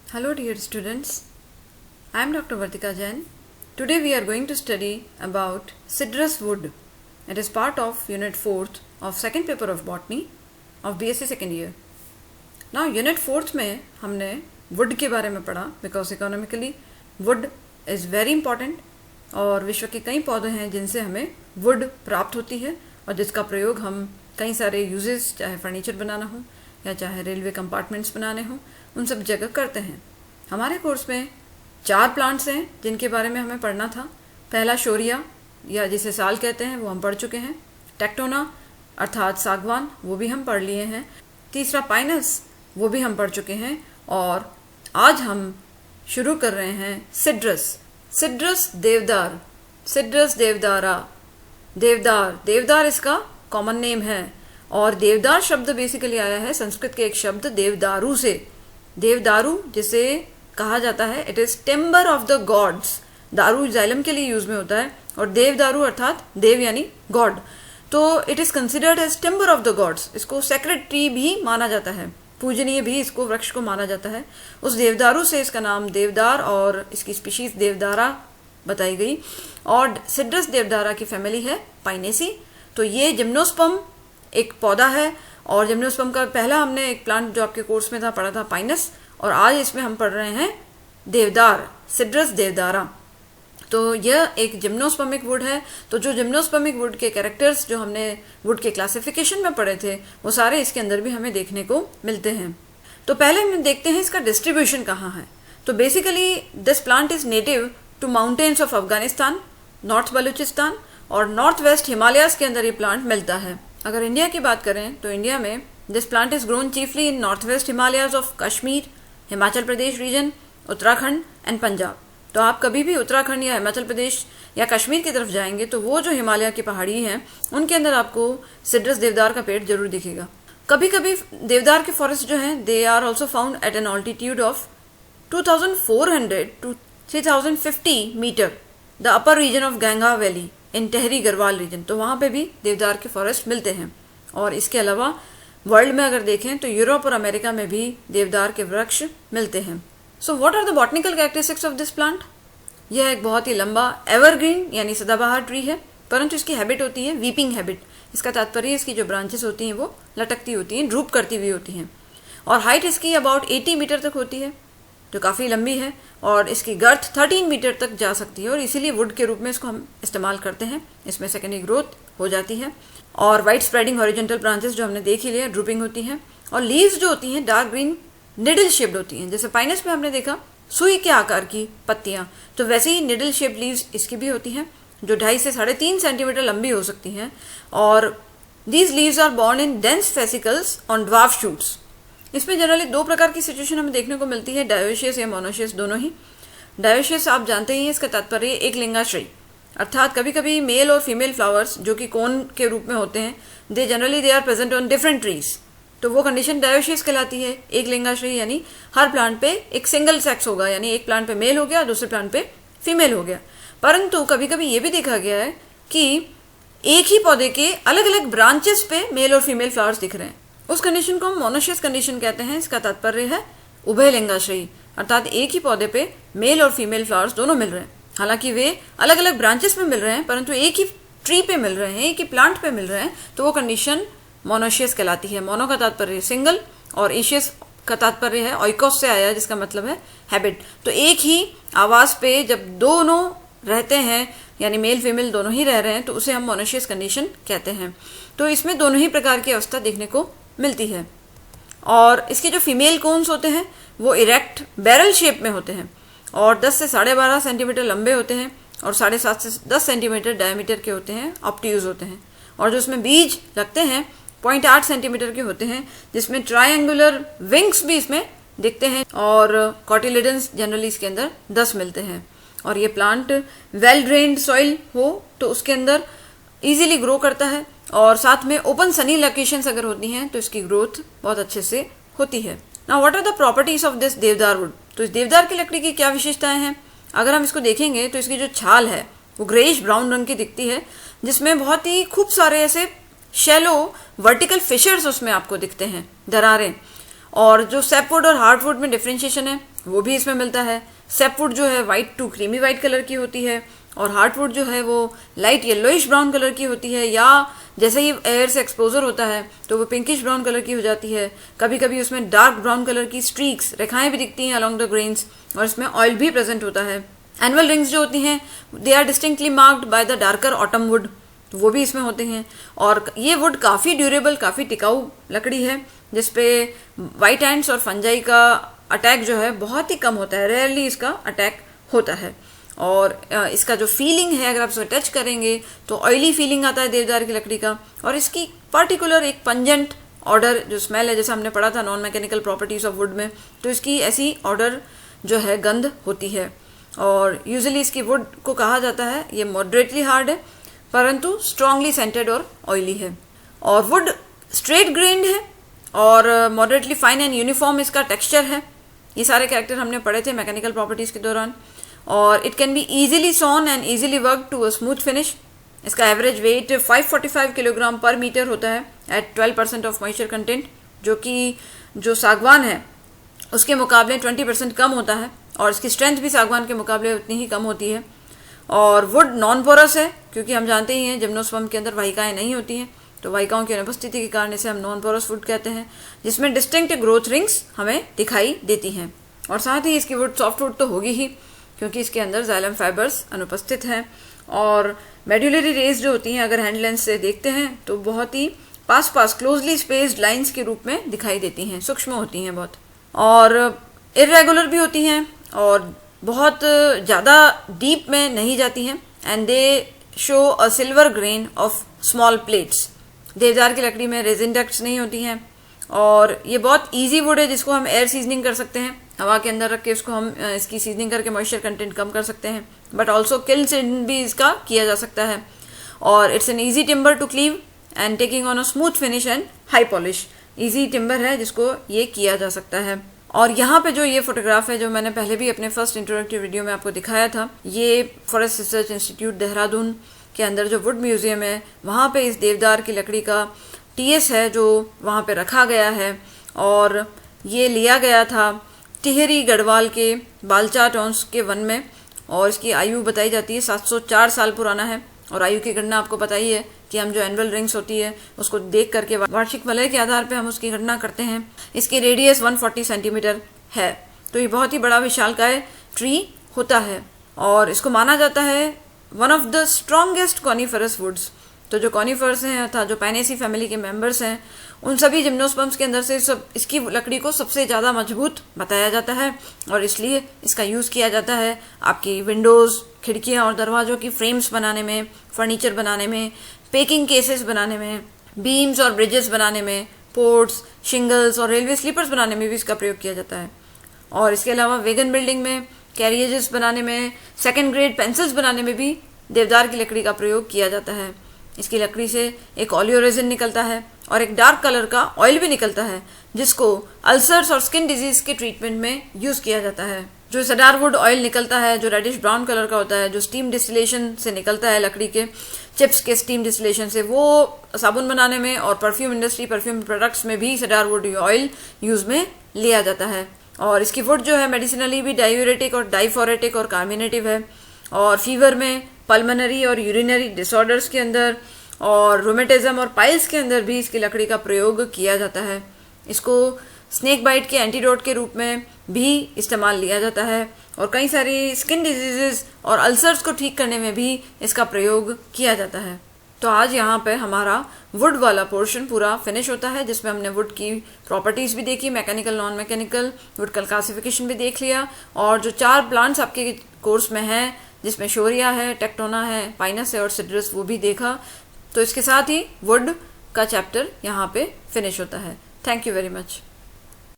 Hello dear students, I am Dr. Vartika Jain. Today we are going to study about citrus wood. It is part of Unit 4th of second paper of Botany of BSc second year. Now Unit 4th में हमने wood के बारे में पढ़ा because economically wood is very important और विश्व के कई पौधे हैं जिनसे हमें wood प्राप्त होती है और जिसका प्रयोग हम कई सारे यूजेस चाहे फर्नीचर बनाना हो या चाहे रेलवे कंपार्टमेंट्स बनाने हों उन सब जगह करते हैं। हमारे कोर्स में 4 प्लांट्स हैं जिनके बारे में हमें पढ़ना था। पहला शोरिया या जिसे साल कहते हैं वो हम पढ़ चुके हैं। टेक्टोना अर्थात सागवान वो भी हम पढ़ लिए हैं। तीसरा पाइनस वो भी हम पढ़ चुके हैं और आज हम शुरू कर रहे हैं सिट्रस देवदार, सिट्रस देवदारा, देवदार इसका कॉमन नेम है और देवदार शब्द बेसिकली आया है संस्कृत के एक शब्द देवदारू से। देवदारू जिसे कहा जाता है it is timber of the God's. दारू जाइलम के लिए यूज में होता है और देवदारू अर्थात देव यानी गॉड, तो it is considered as timber of the gods. इसको सेक्रेड ट्री भी माना जाता है, पूजनीय भी इसको वृक्ष को माना जाता है। उस देवदारू से इसका नाम देवदार और इसकी स्पीशीज देवदारा बताई गई। और सिट्रस देवदारा की फैमिली है पाइनेसी। तो ये जिम्नोस्पर्म एक पौधा है और जिम्नोस्पर्म का पहला हमने एक प्लांट जो आपके कोर्स में था पढ़ा था पाइनस, और आज इसमें हम पढ़ रहे हैं देवदार, सिट्रस देवदारा। तो यह एक जिम्नोस्पर्मिक वुड है। तो जो जिम्नोस्पर्मिक वुड के कैरेक्टर्स जो हमने वुड के क्लासिफिकेशन में पढ़े थे वो सारे इसके अंदर भी हमें देखने को मिलते हैं। तो पहले हम देखते हैं इसका डिस्ट्रीब्यूशन कहाँ है। तो basically this plant is native to mountains of Afghanistan, north Baluchistan और नॉर्थ वेस्ट हिमालयाज के अंदर ये प्लांट मिलता है। अगर इंडिया की बात करें तो इंडिया में this plant is grown chiefly in north west Himalayas of Kashmir, Himachal Pradesh region, Uttarakhand and Punjab. तो आप कभी भी उत्तराखंड या हिमाचल प्रदेश या कश्मीर की तरफ जाएंगे तो वो जो हिमालय की पहाड़ी हैं उनके अंदर आपको सिट्रस देवदार का पेड़ जरूर दिखेगा। कभी कभी देवदार के फॉरेस्ट जो हैं they are also found at an altitude of 2400 to 3050 metre the upper region of Ganga valley in Tehri Garhwal region. तो वहाँ पे भी देवदार के फॉरेस्ट मिलते हैं। और इसके अलावा वर्ल्ड में अगर देखें तो यूरोप और अमेरिका में भी देवदार के वृक्ष मिलते हैं। So what are the botanical characteristics of this plant? यह एक बहुत ही लंबा एवरग्रीन यानी सदाबहार ट्री है, परंतु इसकी हैबिट होती है वीपिंग हैबिट। इसका तात्पर्य इसकी जो ब्रांचेस होती हैं वो लटकती होती हैं, ड्रूप करती हुई होती हैं। और हाइट इसकी अबाउट 80 मीटर तक होती है जो काफ़ी लंबी है और इसकी गर्थ 13 मीटर तक जा सकती है और इसीलिए वुड के रूप में इसको हम इस्तेमाल करते हैं। इसमें सेकेंडरी ग्रोथ हो जाती है और वाइड स्प्रेडिंग हॉरिजॉन्टल ब्रांचेस जो हमने देख ही लिया ड्रूपिंग होती हैं और लीव्स जो होती हैं डार्क ग्रीन निडल शेप्ड होती हैं। जैसे पाइनस में हमने देखा सुई के आकार की पत्तियाँ, तो वैसे ही निडल शेप्ड लीव्स इसकी भी होती हैं जो 2.5 से 3.5 सेंटीमीटर लंबी हो सकती हैं। और these leaves are borne in dense fascicles on dwarf shoots. इसमें जनरली 2 प्रकार की सिचुएशन हमें देखने को मिलती है, डायोशियस या मोनोशियस दोनों ही। डायोशियस आप जानते ही हैं, इसका तात्पर्य एक लिंगाश्रयी, अर्थात कभी कभी मेल और फीमेल फ्लावर्स जो कि कोन के रूप में होते हैं they are present on different trees, तो वो कंडीशन डायोशियस कहलाती है। एक लिंगाश्रयी यानी हर प्लांट पे एक सिंगल सेक्स होगा, यानी एक प्लांट पे मेल हो गया दूसरे प्लांट पे फीमेल हो गया। परंतु कभी कभी ये भी देखा गया है कि एक ही पौधे के अलग अलग ब्रांचेस पे मेल और फीमेल फ्लावर्स दिख रहे हैं, उस कंडीशन को हम मोनोशियस कंडीशन कहते हैं। इसका तात्पर्य है उभय लिंगाश्रयी, अर्थात एक ही पौधे पे मेल और फीमेल फ्लावर्स दोनों मिल रहे हैं। हालांकि वे अलग अलग ब्रांचेस में मिल रहे हैं परंतु एक ही ट्री पे मिल रहे हैं, एक ही प्लांट पे मिल रहे हैं, तो वो कंडीशन मोनोशियस कहलाती है। मोनो का तात्पर्य सिंगल और एशियस का तात्पर्य है ऑइकोस से आया जिसका मतलब है हैबिट। तो एक ही आवास पे जब दोनों रहते हैं यानी मेल फीमेल दोनों ही रह रहे हैं तो उसे हम मोनोशियस कंडीशन कहते हैं। तो इसमें दोनों ही प्रकार की अवस्था देखने को मिलती है। और इसके जो फीमेल कोन्स होते हैं वो इरेक्ट बैरल शेप में होते हैं और 10 से 12.5 सेंटीमीटर लंबे होते हैं और 7.5 से 10 सेंटीमीटर डायमीटर के होते हैं, ऑप्ट्यूज होते हैं। और जो उसमें बीज लगते हैं 0.8 सेंटीमीटर के होते हैं, जिसमें ट्रायंगुलर विंग्स भी इसमें दिखते हैं और कॉटिलेडन्स जनरली इसके अंदर 10 मिलते हैं। और ये प्लांट वेल ड्रेन्ड सॉइल हो तो उसके अंदर इजीली ग्रो करता है और साथ में ओपन सनी लोकेशंस अगर होती हैं तो इसकी ग्रोथ बहुत अच्छे से होती है। Now what are the properties of this deodar wood? तो इस देवदार की लकड़ी की क्या विशेषताएं हैं? अगर हम इसको देखेंगे तो इसकी जो छाल है वो ग्रेइश ब्राउन रंग की दिखती है, जिसमें बहुत ही खूब सारे ऐसे शैलो वर्टिकल फिशर्स उसमें आपको दिखते हैं, दरारें। और जो सैपवुड और हार्टवुड में डिफ्रेंशिएशन है वो भी इसमें मिलता है। सैपवुड जो है white to creamy white colour की होती है और हार्टवुड जो है वो लाइट येलोइश ब्राउन कलर की होती है, या जैसे ही एयर से एक्सपोजर होता है तो वो पिंकिश ब्राउन कलर की हो जाती है। कभी कभी उसमें डार्क ब्राउन कलर की स्ट्रीक्स रेखाएं भी दिखती हैं अलोंग द ग्रेन्स, और इसमें ऑयल भी प्रेजेंट होता है। एनुअल रिंग्स जो होती हैं they are distinctly marked by the darker autumn wood, तो वो भी इसमें होते हैं। और ये वुड काफ़ी ड्यूरेबल, काफ़ी टिकाऊ लकड़ी है जिसपे वाइट एंड्स और फंजाई का अटैक जो है बहुत ही कम होता है, रेयरली इसका अटैक होता है। और इसका जो फीलिंग है अगर आप इसे टच करेंगे तो ऑयली फीलिंग आता है देवदार की लकड़ी का, और इसकी पर्टिकुलर एक पंजेंट ऑर्डर जो स्मेल है, जैसे हमने पढ़ा था non mechanical properties of would में, तो इसकी ऐसी ऑर्डर जो है गंध होती है। और यूजुअली इसकी वुड को कहा जाता है ये मॉडरेटली हार्ड है परंतु स्ट्रांगली सेंटेड और ऑयली है। और वुड स्ट्रेट ग्रेन्ड है और मॉडरेटली फाइन एंड यूनिफॉर्म इसका टेक्सचर है। ये सारे कैरेक्टर हमने पढ़े थे मैकेनिकल प्रॉपर्टीज के दौरान। और it can be easily sawn and easily work to a smooth finish. इसका average weight 545 kilogram per metre होता है एट 12% ऑफ मॉइस्चर कंटेंट, जो कि जो सागवान है उसके मुकाबले 20% कम होता है, और इसकी स्ट्रेंथ भी सागवान के मुकाबले उतनी ही कम होती है। और वुड नॉन पोरस है क्योंकि हम जानते ही हैं जिम्नोस्पर्म के अंदर वाहिकाएं नहीं होती हैं, तो वाहिकाओं की अनुपस्थिति के कारण इसे हम नॉन पोरस वुड कहते हैं, जिसमें डिस्टिंक्ट ग्रोथ रिंग्स हमें दिखाई देती हैं। और साथ ही इसकी वुड सॉफ्ट वुड तो होगी ही क्योंकि इसके अंदर जाइलम फाइबर्स अनुपस्थित हैं। और मेड्यूलरी रेज जो होती हैं अगर हैंड लेंस से देखते हैं तो बहुत ही पास पास क्लोजली स्पेस्ड लाइंस के रूप में दिखाई देती हैं, सूक्ष्म होती हैं बहुत, और इरेगुलर भी होती हैं और बहुत ज़्यादा डीप में नहीं जाती हैं। And they show a silver grain of small plates. देवदार की लकड़ी में रेजिन डक्ट्स नहीं होती हैं, और ये बहुत इजी वुड है जिसको हम एयर सीजनिंग कर सकते हैं, हवा के अंदर रख के उसको हम इसकी सीजनिंग करके मॉइस्चर कंटेंट कम कर सकते हैं, बट ऑल्सो किल से भी इसका किया जा सकता है। और it's an easy timber to cleave and taking on a smooth finish and high polish. Easy timber है जिसको ये किया जा सकता है। और यहाँ पे जो ये फोटोग्राफ है जो मैंने पहले भी अपने फर्स्ट इंट्रोडक्टिव वीडियो में आपको दिखाया था, ये फॉरेस्ट रिसर्च इंस्टीट्यूट देहरादून के अंदर जो वुड म्यूजियम है वहाँ पे इस देवदार की लकड़ी का टीएस है जो वहाँ पे रखा गया है। और ये लिया गया था टिहरी गढ़वाल के बालचा टॉन्स के वन में, और इसकी आयु बताई जाती है 704 साल पुराना है। और आयु की गणना आपको पता ही है कि हम जो एनुअल रिंग्स होती है उसको देख करके वार्षिक वलय के आधार पे हम उसकी गणना करते हैं। इसकी रेडियस 140 सेंटीमीटर है, तो ये बहुत ही बड़ा विशालकाय ट्री होता है और इसको माना जाता है one of the strongest coniferous woods. तो जो कॉनिफर्स हैं अर्थात जो पाइनेसी फैमिली के मेंबर्स हैं उन सभी जिम्नोस्पर्म्स के अंदर से इसकी लकड़ी को सबसे ज़्यादा मजबूत बताया जाता है, और इसलिए इसका यूज़ किया जाता है आपकी विंडोज़, खिड़कियाँ और दरवाज़ों की फ्रेम्स बनाने में, फर्नीचर बनाने में, पैकिंग केसेस बनाने में, बीम्स और ब्रिजेस बनाने में, पोर्ट्स, शिंगल्स और रेलवे स्लीपर्स बनाने में भी इसका प्रयोग किया जाता है। और इसके अलावा वेगन बिल्डिंग में, कैरियजेस बनाने में, सेकेंड ग्रेड पेंसिल्स बनाने में भी देवदार की लकड़ी का प्रयोग किया जाता है। इसकी लकड़ी से एक ऑलियो रेजिन निकलता है और एक डार्क कलर का ऑयल भी निकलता है जिसको अल्सर्स और स्किन डिजीज के ट्रीटमेंट में यूज़ किया जाता है। जो सडार वुड ऑयल निकलता है जो रेडिश ब्राउन कलर का होता है, जो स्टीम डिस्टिलेशन से निकलता है लकड़ी के चिप्स के स्टीम डिस्टिलेशन से, वो साबुन बनाने में और परफ्यूम इंडस्ट्री, परफ्यूम प्रोडक्ट्स में भी सडार वुड ऑयल यूज़ में लिया जाता है। और इसकी वुड जो है मेडिसिनली भी डायूरेटिक और डाइफोरेटिक और कार्मिनेटिव है, और फीवर में, पल्मोनरी और यूरिनरी डिसऑर्डर्स के अंदर और रोमेटिज्म और पाइल्स के अंदर भी इसकी लकड़ी का प्रयोग किया जाता है। इसको स्नेक बाइट के एंटीडोट के रूप में भी इस्तेमाल लिया जाता है, और कई सारी स्किन डिजीजेस और अल्सर्स को ठीक करने में भी इसका प्रयोग किया जाता है। तो आज यहाँ पे हमारा वुड वाला पोर्शन पूरा फिनिश होता है जिसमें हमने वुड की प्रॉपर्टीज़ भी देखी, मैकेनिकल, नॉन मैकेनिकल, वुड का क्लासिफिकेशन भी देख लिया, और जो 4 प्लांट्स आपके कोर्स में हैं जिसमें शोरिया है, टेक्टोना है, पाइनस है और सिड्रस, वो भी देखा। तो इसके साथ ही वुड का चैप्टर यहाँ पे फिनिश होता है। Thank you very much.